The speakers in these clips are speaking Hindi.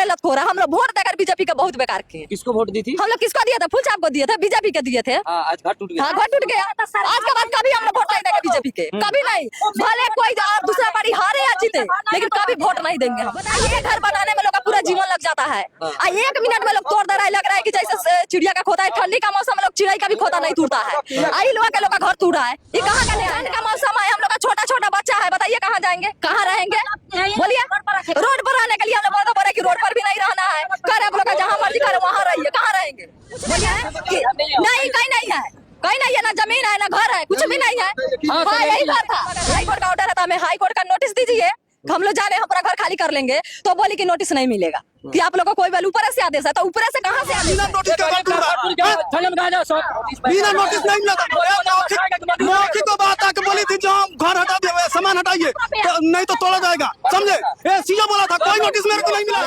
सारे लतखोर है। हम लोग वोट देकर बीजेपी के बहुत बेकार किए। किसको वोट दी थी? हम लोग किसको दिए थे? फुल छाप को दिए थे, बीजेपी के दिए थे। आज घर टूट गया। हाँ, घर टूट गया। आज के बाद कभी हम लोग वोट नहीं देंगे बीजेपी के, कभी नहीं। भले कोई दूसरा पार्टी हारे या जीते, लेकिन कभी वोट नहीं देंगे हम। बताइए, घर बनाने में लोग का पूरा जीवन लग जाता है, 1 मिनट में लोग तोड़ दे रहा है। लग रहा है कि जैसे चिड़िया का खोता है। ठंडी का मौसम में लोग चिड़िया का भी खोता नहीं टूटता है। आई लोग के लोग का घर टूटा है। ये कहाँ का ठंड का मौसम है, हम लोग का छोटा छोटा बच्चा है। बताइए कहाँ जाएंगे, कहाँ रहेंगे? बोलिए, रोड पर रहने के लिए हम लोग बोल रहे कि रोड पर भी नहीं रहना है। कर आप लोग का जहाँ मर्जी करे वहाँ रहिए, कहाँ रहेंगे? नहीं, कहीं नहीं है, कहीं नहीं है। ना जमीन है, ना घर है, कुछ भी नहीं है। हाँ, यही बात था। हाई कोर्ट का ऑर्डर है, हमें हाई कोर्ट का नोटिस दीजिए। हम लोग जा रहे हैं, अपना घर खाली कर लेंगे। तो बोली कि नोटिस नहीं मिलेगा, कि आप लोगों को कोई बार ऊपर से आदेश है। तो ऊपर से कहाँ से आदेश? बिना नोटिस के नहीं मिला। मौखिक तो बात आके बोली थी, जो घर हटा दिए, सामान हटाइए, नहीं तो तोड़ा जाएगा, समझे? सीओ बोला था, कोई नोटिस मेरे को नहीं मिला।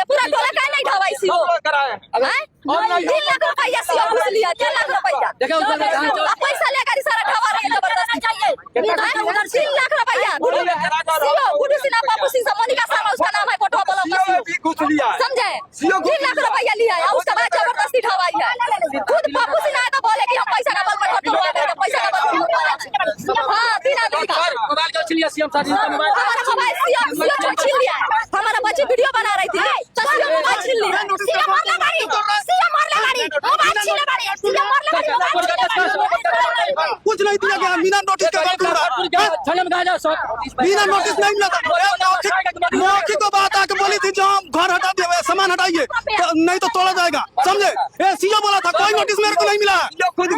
पूरा टोला का नहीं ढावाई सीओ। 3 लाख रुपया सीओ घुस लिया, 3 लाख रुपया। पैसा लेकर सारा ढावा रही है जबरदस्ती। 3 लाख रुपया सीओ गुडू सिन्हा, पप्पू सिंह, मोनिका शर्मा उसका नाम है, फोटो बोलो समझे? 3 लाख रुपया लिया है, उसके बाद जबरदस्ती ढावाई है। खुद पप्पू सिन्हा तो बोले कि हम पैसा का बल पर तोड़वा देंगे, पैसा का बल। हाँ, 3 आदमी का मोबाइल क्यों छीन लिया? सीएम साहब मोबाइल, हमारा मोबाइल सीएम छीन लिया है। हमारा बच्ची वीडियो बना रही थी, तो सीएम मोबाइल छीन लिया। सीएम मार ले गाड़ी, सीएम मार ले गाड़ी, मोबाइल छीन ले गाड़ी, सीएम मार ले गाड़ी, मोबाइल छीन ले गाड़ी। कुछ नहीं दिया गया, बिना नोटिस के बिना नोटिस नहीं मिला। मौखिक तो बात आके बोली थी, जो घर हटा दिए, सामान हटाइए, नहीं तो तोड़ा जाएगा, समझे? सीओ बोला था, कोई नोटिस मेरे को नहीं मिला। खुद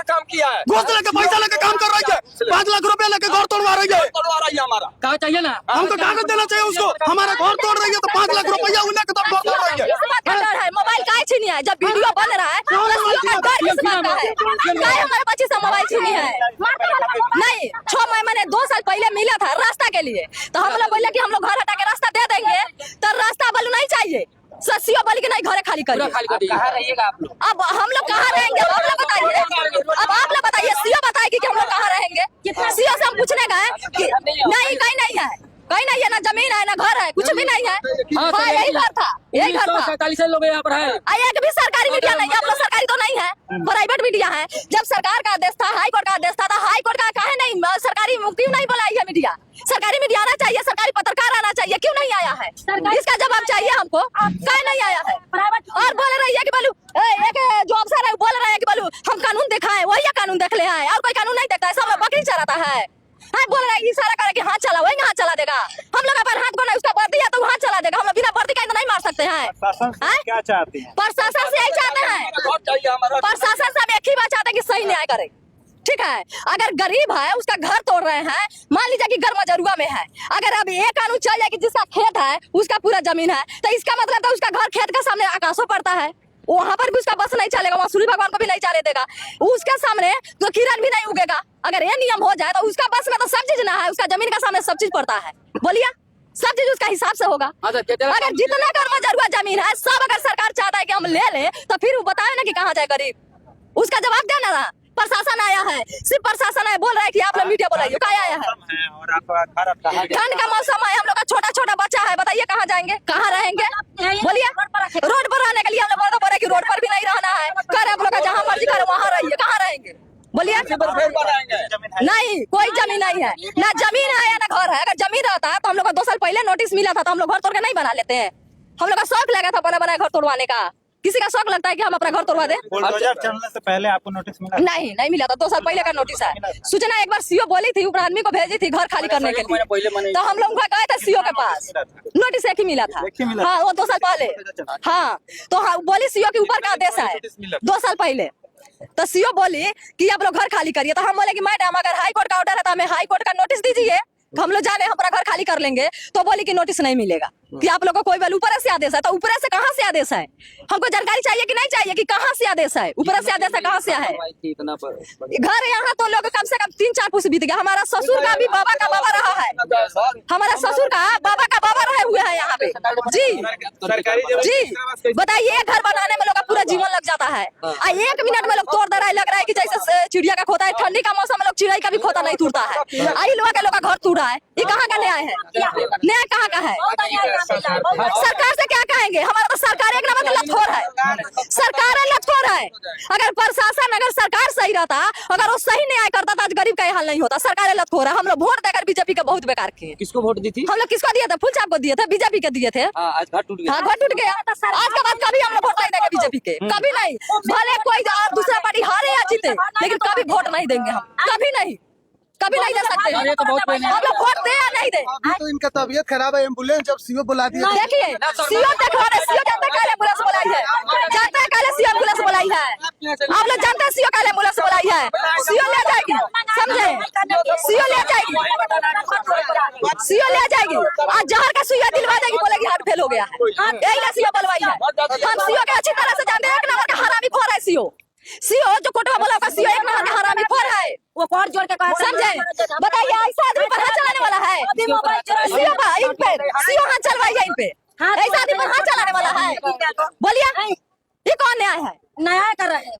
काम किया है, घूस लेके पैसा लेके काम कर रही है, 5 लाख रुपया लेके घर तोड़वा रही है। हमारा कहा चाहिए ना, हमको कागज देना चाहिए उसको। हमारा घर तोड़ रही है तो 5 लाख रुपया लेके तब घर तोड़ रही है। किस बात का डर है? मोबाइल काहे छीनी है? जब वीडियो बन रहा है तो सीओ का डर किस बात का है? काहे हमारे बच्चे से मोबाइल छीनी है? नहीं, 6 महीने 2 साल पहले मिला था रास्ता के लिए, तो हम लोग बोले कि हम लोग घर हटा के रास्ता दे देंगे, तो रास्ता बोलो नहीं चाहिए। सीओ बोली कि नहीं, घर खाली करिए। कहाँ रहिएगा आप लोग? अब हम लोग कहाँ रहेंगे? आप लोग बताइए। अब आप लोग बताइए, सीओ बताएगी कि हम लोग कहाँ रहेंगे। सीओ से हम पूछने गए कि नहीं, कहीं नहीं है, कहीं नहीं है। ना जमीन है, ना घर है, कुछ भी नहीं है। हाँ, यही घर था, यही घर था। 47 लोग यहाँ पर है। एक भी सरकारी मीडिया नहीं है। आप लोग सरकारी तो नहीं है, प्राइवेट मीडिया है। जब सरकार का आदेश था, हाई कोर्ट का आदेश था, हाई कोर्ट का काहे नहीं सरकारी मुक्ति नहीं बुलाई है मीडिया? सरकारी मीडिया आना चाहिए, सरकारी पत्रकार आना चाहिए, क्यों नहीं आया है? इसका जवाब चाहिए हमको, काहे नहीं आया है? और बोल रही है कि बोलू एक जो अफसर है बोल रहा है कि बोलू हम कानून देखा है, वही कानून देख ले है, और कोई कानून नहीं देखता है। सब लोग बकरी चलाता है। हाँ, बोल रहा है इशारा करे कि हाथ चला, वही हाथ चला देगा। हम लोग पर हाथ को नहीं, उसका वर्दी है तो हाथ चला देगा। हम लोग बिना वर्दी का तो नहीं मार सकते हैं। क्या चाहते हैं? प्रशासन से यही चाहते हैं, प्रशासन से हम एक ही बात चाहते हैं कि सही न्याय करे। ठीक है, अगर गरीब है, उसका घर तोड़ रहे हैं, मान लीजिए कि घर मजरुआ में है, अगर अब ये कानून चल जाए कि जिसका खेत है, उसका पूरा जमीन है, तो इसका मतलब तो उसका घर खेत के सामने आकाशों पड़ता है, वहां पर भी उसका बस नहीं चलेगा, वहाँ सूर्य भगवान को भी नहीं चले देगा, उसके सामने तो किरण भी नहीं उगेगा। अगर ये नियम हो जाए तो उसका बस में तो सब चीज ना है, उसका जमीन का सामने सब चीज पड़ता है। बोलिए, सब चीज उसका हिसाब से होगा। अगर जितना घर मजरुआ जमीन है सब अगर सरकार चाहता है कि हम ले लें, तो फिर वो बताए ना कि कहाँ जाए गरीब, उसका जवाब देना ना। प्रशासन आया है, सिर्फ प्रशासन है, बोल रहा है कि आप लोग मीडिया बुलाइए, क्या आया है? ठंड का मौसम है, हम लोग का छोटा छोटा बच्चा है। बताइए कहाँ जाएंगे, कहाँ रहेंगे? बोलिए, रोड पर रहने के लिए हम लोग बोल रहे कि रोड पर भी नहीं रहना है। कर आप लोग का जहाँ मर्जी करे वहाँ रहिए, कहाँ रहेंगे? बोलिए, नहीं, कोई जमीन नहीं है, ना जमीन है ना घर है। अगर जमीन रहता है तो हम लोग को 2 साल पहले नोटिस मिला था, तो हम लोग घर तोड़ के नहीं बना लेते हैं। हम लोग का शौक लगा था बना बनाए घर तोड़वाने का। किसी का शौक लगता है कि हम अपना घर तोड़वा दें? बुलडोजर चलने से पहले आपको नोटिस मिला? नहीं मिला था, 2 साल पहले का नोटिस है। सूचना एक बार सीओ बोली थी, ऊपर आदमी को भेजी थी घर खाली करने के लिए, तो हम लोग गए थे सीओ के पास, नोटिस एक ही मिला था। हाँ, वो 2 साल पहले। हाँ, तो हाँ, बोली सीओ के ऊपर का आदेश है 2 साल पहले, तो सीओ बोली कि आप लोग घर खाली करिए। तो हम बोले कि मैडम अगर हाई कोर्ट का ऑर्डर है तो हमें हाई कोर्ट का नोटिस दीजिए, हम लोग जा रहे हैं, अपना घर खाली कर लेंगे। तो बोली कि नोटिस नहीं मिलेगा, कि आप लोगों को कोई बार ऊपर से आदेश है। तो ऊपर से कहाँ से आदेश है? हमको जानकारी चाहिए कि नहीं चाहिए कि कहाँ से आदेश है, ऊपर से आदेश है, कहाँ से है? घर यहाँ तो लोग कम से कम 3-4 पुरुष बीत गया। हमारा ससुर का भी बाबा का बाबा रहा है, हमारा ससुर का बाबा का बाबा रहे हुए हैं यहाँ पे। जी बताइए, घर बनाने में लोग का पूरा जीवन लग जाता है, 1 मिनट में लोग तोड़ दे रहा है। लग रहा है कि जैसे चिड़िया का खोता है, ठंडी का मौसम में लोग चिड़िया का भी खोता नहीं टूटता है। आई लोग के लोग का घर टूटा है, ये कहाँ का न्याय है? न्याय कहाँ का है? सरकार से क्या कहेंगे? हमारा तो सरकार एक नंबर का लतखोर है, सरकार लतखोर है। अगर प्रशासन, अगर सरकार सही रहता, अगर वो सही न्याय करता तो आज गरीब का ये हाल नहीं होता। सरकार लतखोर है। हम लोग वोट देकर बीजेपी के बहुत बेकार किए। किसको वोट दी थी? हम लोग किसको दिए थे? फुल छाप को दिए थे, बीजेपी के दिए थे। आज घर टूट गया। हाँ, घर टूट गया। आज के बाद कभी हम लोग वोट नहीं देंगे बीजेपी के, कभी नहीं। भले कोई दूसरा पार्टी हारे या जीते, लेकिन कभी वोट नहीं देंगे हम, कभी नहीं, कभी नहीं दे सकते। ये तो बहुत पहले हम लोग वोट दे या नहीं दे। अभी तो इनका तबीयत खराब है, एम्बुलेंस जब सीओ बुला दिया। देखिए, सीओ देखो रे, सीओ जानते हैं काले एम्बुलेंस बुलाई है, जानते हैं काले सीओ एम्बुलेंस बुलाई है। आप लोग जानते हैं सीओ काले एम्बुलेंस बुलाई है। सीओ ले जाएगी, समझे? सीओ ले जाएगी, सीओ ले जाएगी। आज जहर का सुइया दिलवा देगी, बोलेगी हार्ट फेल हो गया है। यही ना सीओ बुलवाई है। हम सीओ के अच्छी तरह से जानते हैं, एक नंबर का हरामी खोर है सीओ। सीओ जो कोटवा बोला होगा, सीओ एक नंबर का हरामी खोर है। वो कौन जोड़ के कहा? समझे? बताइए, ऐसा आदमी पर हाथ चलाने वाला है? सीओ का इन पे सीओ हाथ चलवाइए इन पे। ऐसा आदमी पर हाथ चलाने वाला है? बोलिए, ये कौन न्याय है? नया कर रहे हैं।